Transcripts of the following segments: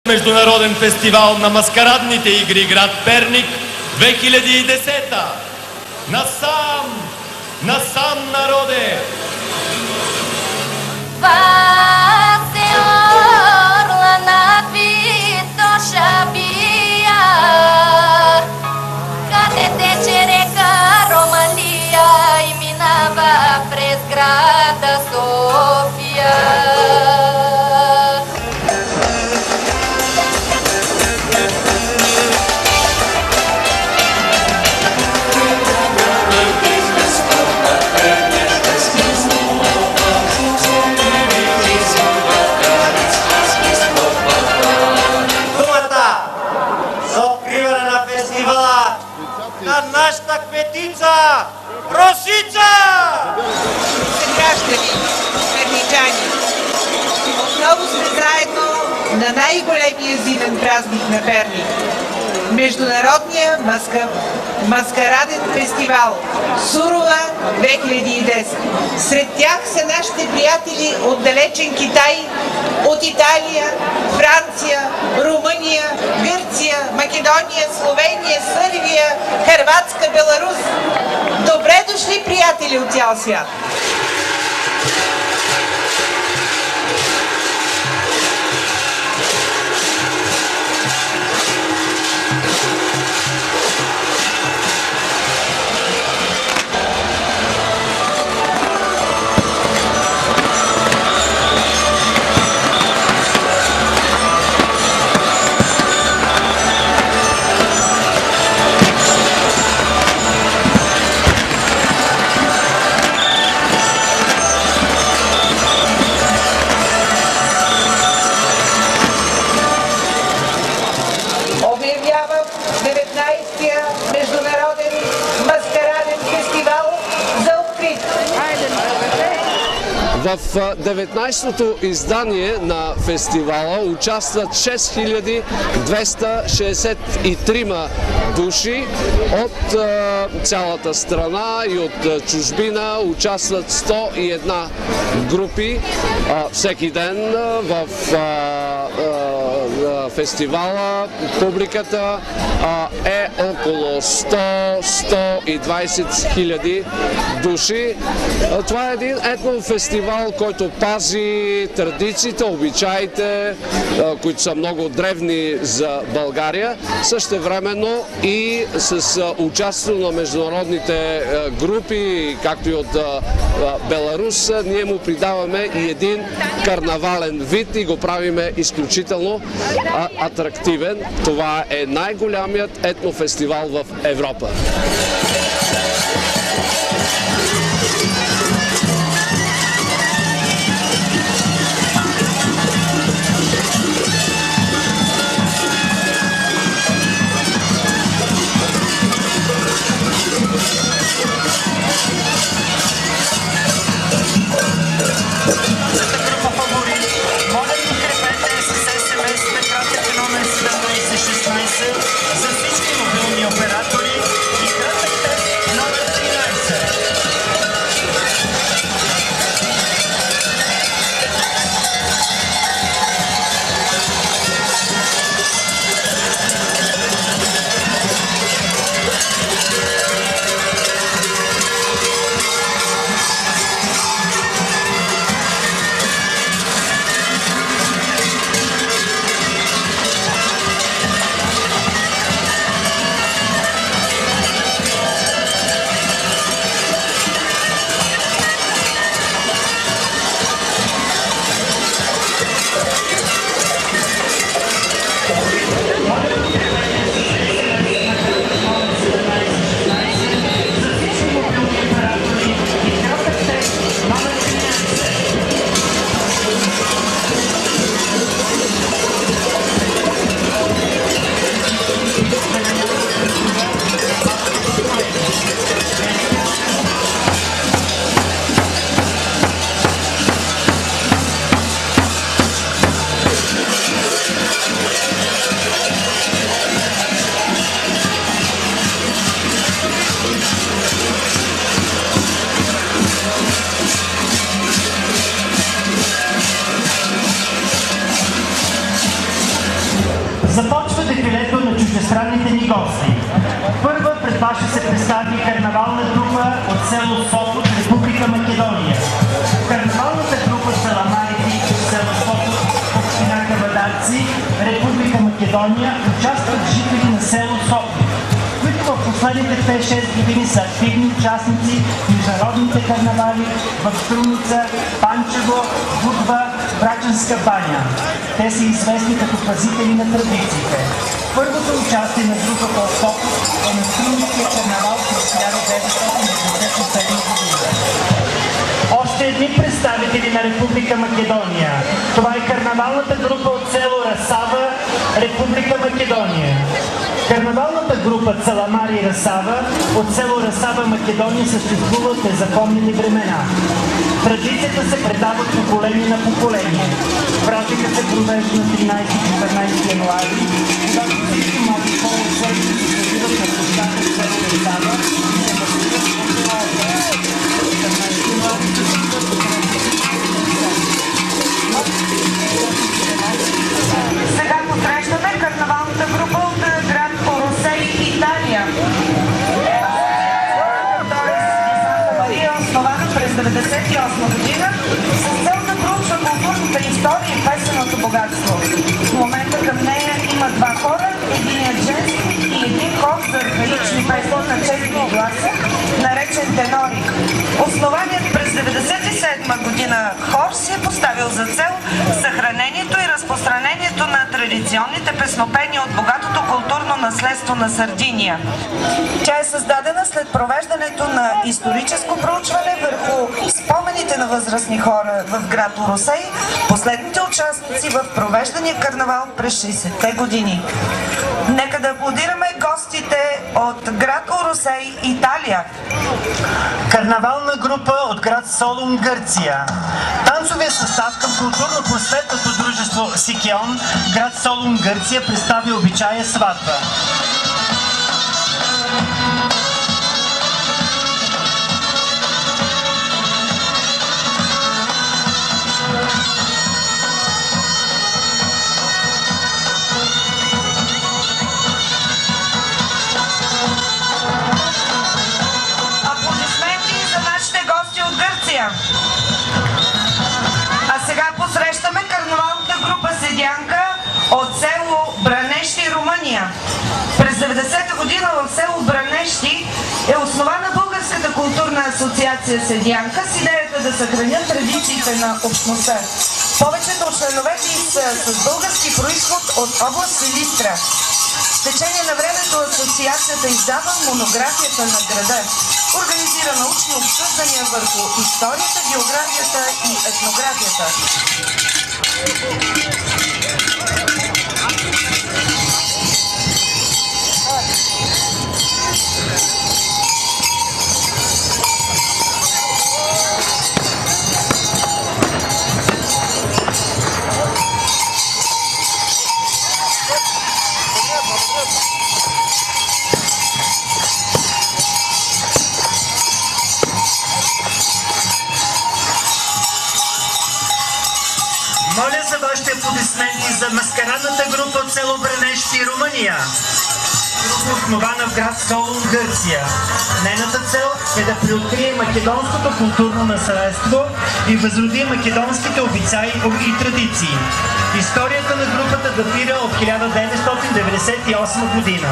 Международен фестивал на маскарадните игри град Перник 2010. Насам народе! Къде тече река Романия и минава през града София. На нашата кметица Росица! Граждани, перничани, отново сме заедно на най-големия зимен празник на Перник – Международния маскараден фестивал Сурова 2010. Сред тях са нашите приятели от далечен Китай, от Италия, Франция, Румъния, Гърция, Македония, Словения, Сърбия, Хърватска, Беларус. Добре дошли, приятели от цял свят! Международен маскараден фестивал за открит. В 19-то издание на фестивала участват 6263 души от цялата страна и от чужбина. Участват 101 групи всеки ден в фестивала. Публиката е около 100-120 хиляди души. Това е един етнофестивал, който пази традициите, обичаите, които са много древни за България. Същевременно и с участието на международните групи, както и от Беларус, ние му придаваме и един карнавален вид и го правиме изключително атрактивен. Това е най-голямият етнофестивал в Европа. За всички мобилни оператори и кратък тест номер 13. Започва дефилето на чуждестранните ни гости. Първа пред вас ще се представи карнавална група от село Сопот, Република Македония. Карнавалната група Саламарите от село Сопот, община Кавадарци, Република Македония, участват жители на село Сопот, които в последните 5-6 години са активни участници в международните карнавали в Струмица, Панчево, Будва, Брачанска баня. Те са известни като пазители на традициите. Първото участие на групата от Сопот е на Струмиския карнавал през 1997 година. Още едни представители на Република Македония. Това е карнавалната група от село Расава, Република Македония. Карнавалната група Целамари и Расава от село Расава, Македония съществува от незапомнени времена. Традицията се предава от поколение на поколение. Празника се провежда на 13-14 януари, когато всички млади хора от селото се събират на площадка в село Расава и се възпитат от теория. Сега посрещаме карнавалната група от град Оросей, Италия. Санта Мария е основана през 1998 година с цел да проучва културната история и песеното богатство. В момента към нея има два хора, единият женски и един хор за архаични песни на честни гласа, наречен тенори. Основаният през 1997 година хор си е поставил за цел съхранението и разпространението на традиционните песнопения от богатото културно наследство на Сардиния. Тя е създадена след провеждането на историческо проучване върху спомените на възрастни хора в град Оросей, последните участници в провеждания карнавал през 60-те години. Нека да аплодираме гостите от град Оросей, Италия. Карнавална група от град Солун, Гърция. Танцовия състав към културно-просветното дружество Сикеон, град Солун, Гърция, представи обичая сватба. А сега посрещаме карнавалната група Седянка от село Бранещи, Румъния. През 90-та година в село Бранещи е основана Българската културна асоциация Седянка с идеята да съхранят традициите на общността. Повечето от членовете са с български произход от област Силистра. С течение на времето асоциацията издава монографията на града. Организира научни обсъждания върху историята, географията и етнографията. Моля за вашите аплодисменти за маскарадната група от село Бранещи, Румъния. Група основана в град Солун, Гърция. Нейната цел е да приоткрие македонското културно наследство и възроди македонските обичаи и традиции. Историята на групата датира от 1998 година.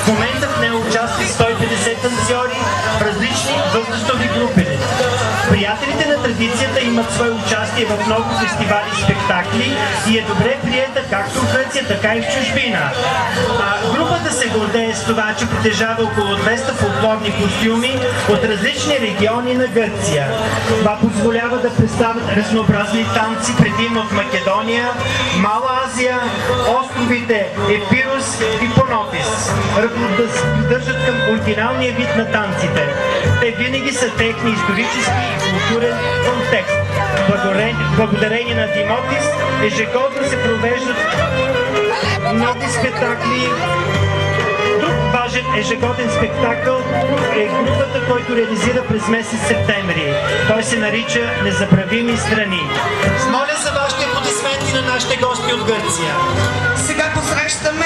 В момента в нея участват 150 танцори в различни възрастови групи. Приятелите на традицията имат свое участие в много фестивали и спектакли и е добре приета както в Гърция, така и в чужбина. Групата се гордее с това, че притежава около 200 фолклорни костюми от различни региони на Гърция. Това позволява да представят разнообразни танци, предимно от Македония, Мала Азия, островите Епирус и Понотис, да се придържат към оригиналния вид на танците. Те винаги са техни исторически и културен контекст. Благодарение на Димотис ежегодно се провеждат много спектакли. Друг важен ежегоден спектакъл е групата, който реализира през месец септември. Той се нарича Незабравими страни. Моля за вашите аплодисменти на нашите гости от Гърция. Сега посрещаме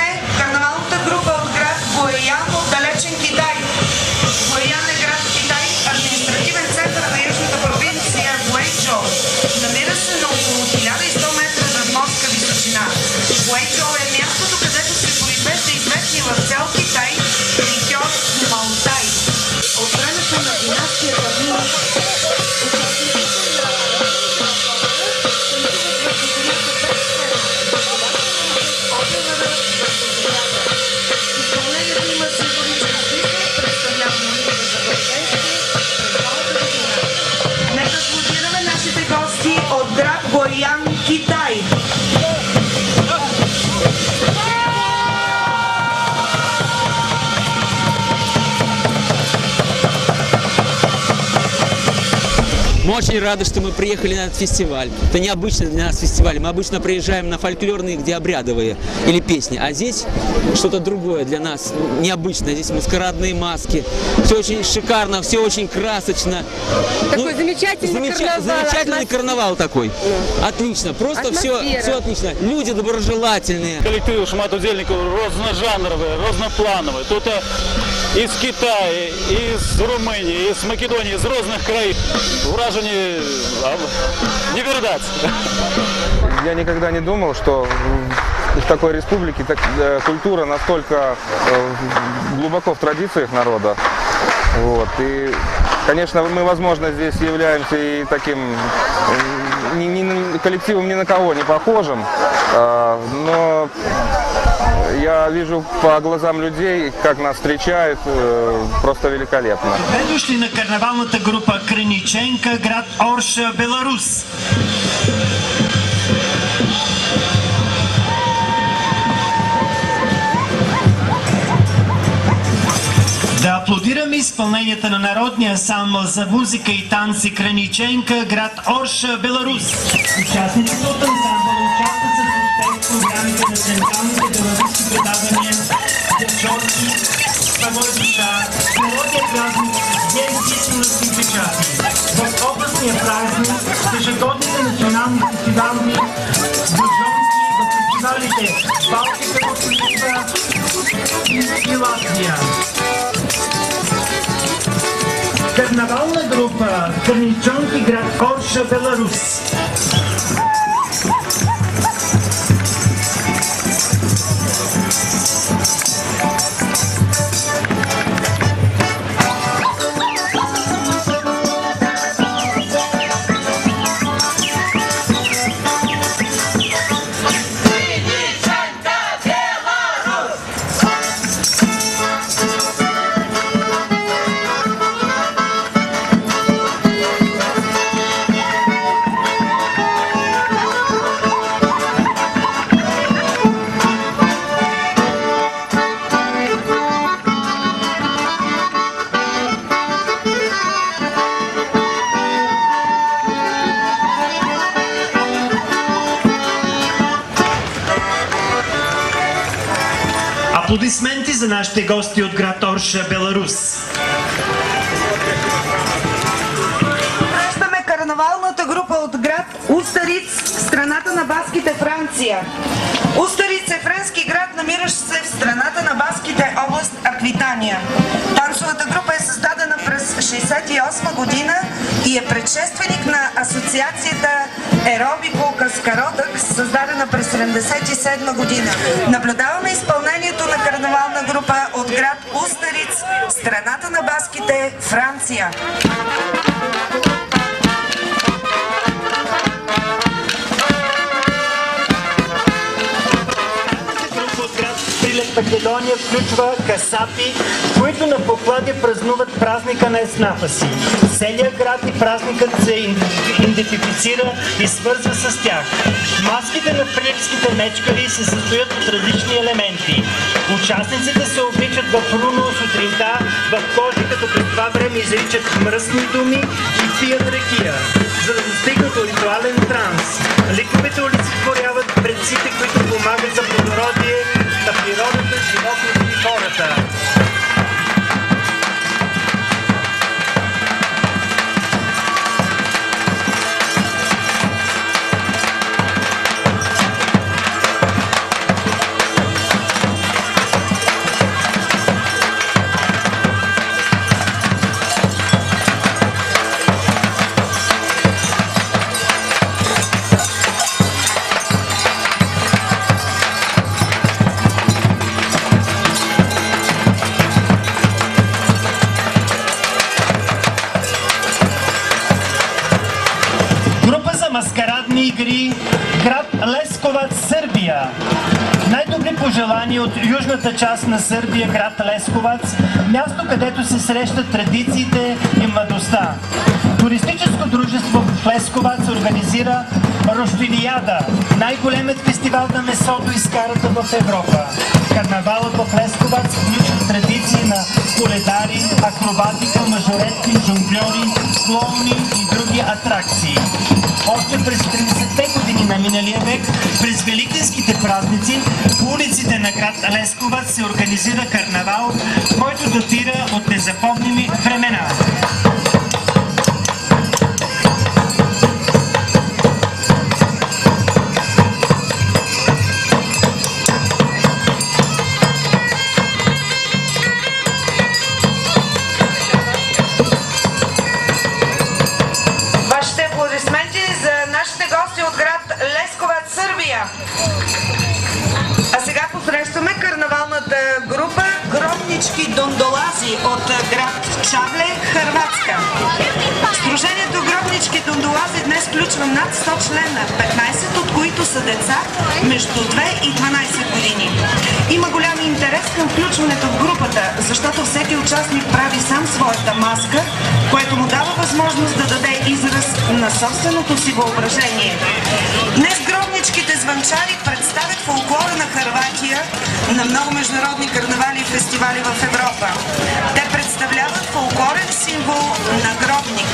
очень рады, что мы приехали на этот фестиваль. Это необычный для нас фестиваль. Мы обычно приезжаем на фольклорные, где обрядовые или песни. А здесь что-то другое для нас, необычное. Здесь маскарадные маски. Все очень шикарно, все очень красочно. Такой замечательный карнавал. Замечательный карнавал такой. Отлично. Просто все отлично. Люди доброжелательные. Коллективы шматудельников разножанровые, разноплановые. Тут из Китая, из Румынии, из Македонии, из разных краев. Вражение не передать. Я никогда не думал, что в такой республике культура настолько глубоко в традициях народа. Вот. И, конечно, мы, возможно, здесь являемся и таким коллективом ни на кого не похожим, но я вижу по глазам людей, как нас встречают, просто великолепно. Добре дошли на карнавалната група Криниченка, град Орша, Беларус. Да аплодираме изпълненията на народния ансамбъл за музика и танци Криниченка, град Орша, Беларус. Участниците от ансамбъла участват с успех в програмите на централните беларуски предавания Дечорки, Спагой душа, Мелодия празник, Ден писменостни печати. В областния празник, в ежегодните национални фестивални, Буджонски, в фестивалите Балтика, Литва и Латвия. Карнавална група Криниченки, град Орша, Беларус. Аплодисменти за нашите гости от град Орша, Беларус. Срещаме карнавалната група от град Устариц, страната на баските, Франция. Устариц е френски град, намиращ се в страната на баските, област Аквитания. Танцовата група е създадена през 1968 година и е предшественик на асоциацията Еробико Каскародък, създадена през 1977 година. Наблюдаваме изпълнението на карнавална група от град Устариц, страната на баските, Франция. Македония включва касапи, които на поклади празнуват празника на еснафа си. Целият град и празникът се идентифицира и свързва с тях. Маските на прилепските мечкари се състоят от различни елементи. Участниците се обличат в руно сутринта, в кожи, като през това време изричат мръсни думи и пият ракия, за да достигнат до ритуален транс. Ликовете олицетворяват предците, които помагат за плодородие на природата, животните и хората. Маскарадни игри, град Лесковац, Сърбия. Най-добри пожелания от южната част на Сърбия, град Лесковац, място, където се срещат традициите и младостта. Туристическо дружество в Лесковац организира Рощилияда, най-големият фестивал на месото и скарата в Европа. Карнавалът в Лесковац включва традиции на коледари, акробатика, мажоретки, жонгльори, клоуни и други атракции. Още през 30-те години на миналия век, през великденските празници, по улиците на град Лесковац се организира карнавал, който датира от незапомними времена. Вашите аплодисменти за нашите гости от град Лесковац, Сърбия. А сега посрещаме карнавалната група Гробнички Дондолази от град Чавле, Хърватска. Сдружението Гробнички Дондолази днес включва над 100 члена, 15 от които са деца между 2 и 12 години. Има голям интерес към включването в групата, защото всеки участник прави сам своята маска, което му дава възможност да даде израз на собственото си въображение. Днес гробничките звънчари представят фолклора на Хърватия на много международни карнавали и фестивали в Европа. Те представляват фолклорен символ на гробник.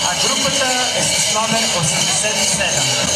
А групата е с номер 87.